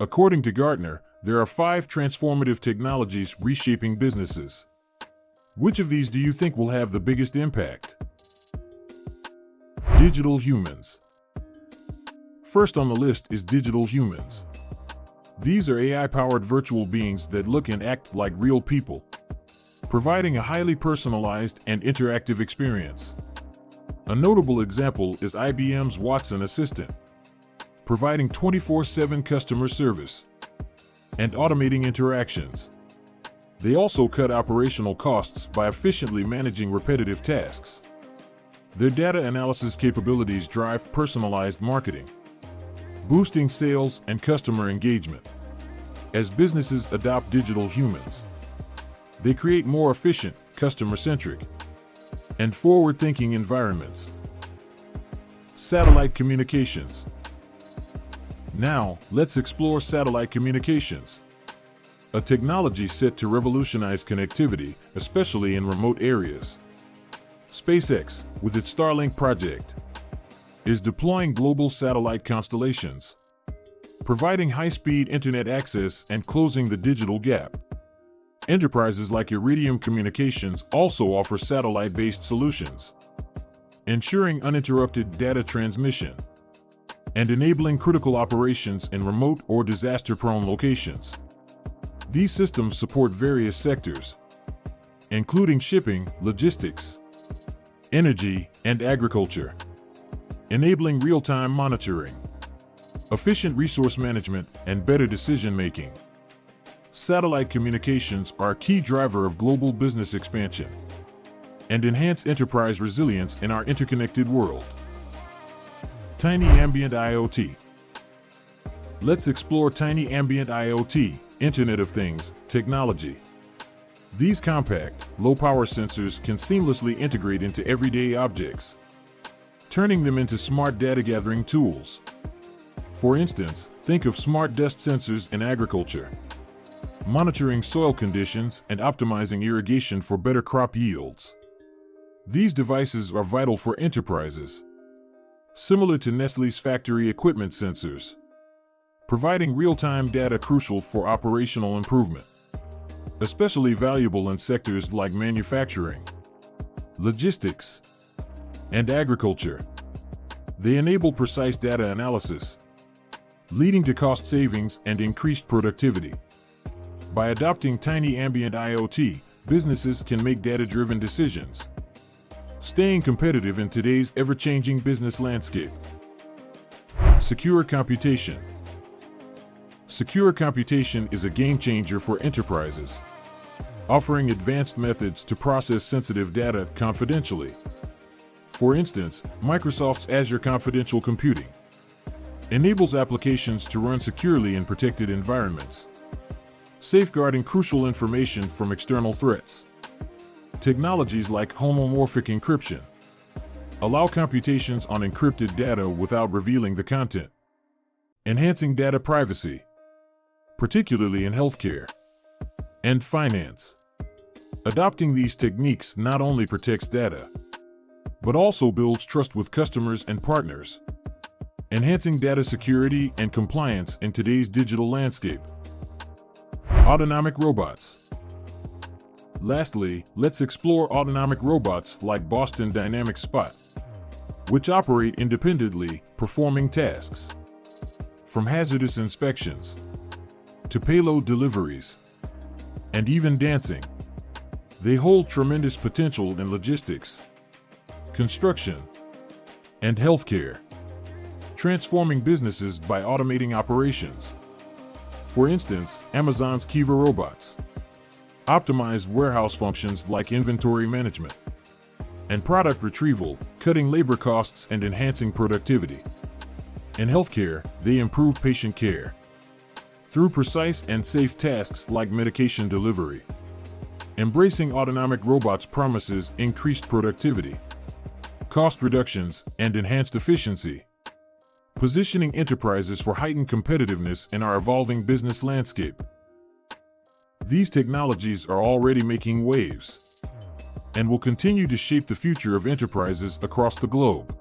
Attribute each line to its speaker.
Speaker 1: According to Gartner, there are 5 transformative technologies reshaping businesses. Which of these do you think will have the biggest impact? Digital humans. First on the list is digital humans. These are AI-powered virtual beings that look and act like real people, providing a highly personalized and interactive experience. A notable example is IBM's Watson Assistant, providing 24/7 customer service and automating interactions. They also cut operational costs by efficiently managing repetitive tasks. Their data analysis capabilities drive personalized marketing, boosting sales and customer engagement. As businesses adopt digital humans, they create more efficient, customer-centric, and forward-thinking environments. Satellite communications. Now, let's explore satellite communications, a technology set to revolutionize connectivity, especially in remote areas. SpaceX, with its Starlink project, is deploying global satellite constellations, providing high-speed internet access and closing the digital gap. Enterprises like Iridium Communications also offer satellite-based solutions, ensuring uninterrupted data transmission and enabling critical operations in remote or disaster-prone locations. These systems support various sectors, including shipping, logistics, energy, and agriculture, enabling real-time monitoring, efficient resource management, and better decision-making. Satellite communications are a key driver of global business expansion and enhance enterprise resilience in our interconnected world. Tiny Ambient IoT. Let's explore Tiny Ambient IoT, Internet of Things, technology. These compact, low-power sensors can seamlessly integrate into everyday objects, turning them into smart data-gathering tools. For instance, think of smart dust sensors in agriculture, monitoring soil conditions and optimizing irrigation for better crop yields. These devices are vital for enterprises, similar to Nestlé's factory equipment sensors, providing real-time data crucial for operational improvement, especially valuable in sectors like manufacturing, logistics, and agriculture. They enable precise data analysis, leading to cost savings and increased productivity. By adopting Tiny Ambient IoT, businesses can make data-driven decisions, staying competitive in today's ever-changing business landscape. Secure computation. Secure computation is a game-changer for enterprises, offering advanced methods to process sensitive data confidentially. For instance, Microsoft's Azure Confidential Computing enables applications to run securely in protected environments, safeguarding crucial information from external threats. Technologies like homomorphic encryption allow computations on encrypted data without revealing the content, enhancing data privacy, particularly in healthcare and finance. Adopting these techniques not only protects data, but also builds trust with customers and partners, enhancing data security and compliance in today's digital landscape. Autonomic robots. Lastly, let's explore autonomic robots like Boston Dynamics Spot, which operate independently, performing tasks from hazardous inspections to payload deliveries and even dancing. They hold tremendous potential in logistics, construction, and healthcare, transforming businesses by automating operations. For instance, Amazon's Kiva robots optimize warehouse functions like inventory management and product retrieval, cutting labor costs and enhancing productivity. In healthcare, they improve patient care through precise and safe tasks like medication delivery. Embracing autonomic robots promises increased productivity, cost reductions, and enhanced efficiency, positioning enterprises for heightened competitiveness in our evolving business landscape. These technologies are already making waves and will continue to shape the future of enterprises across the globe.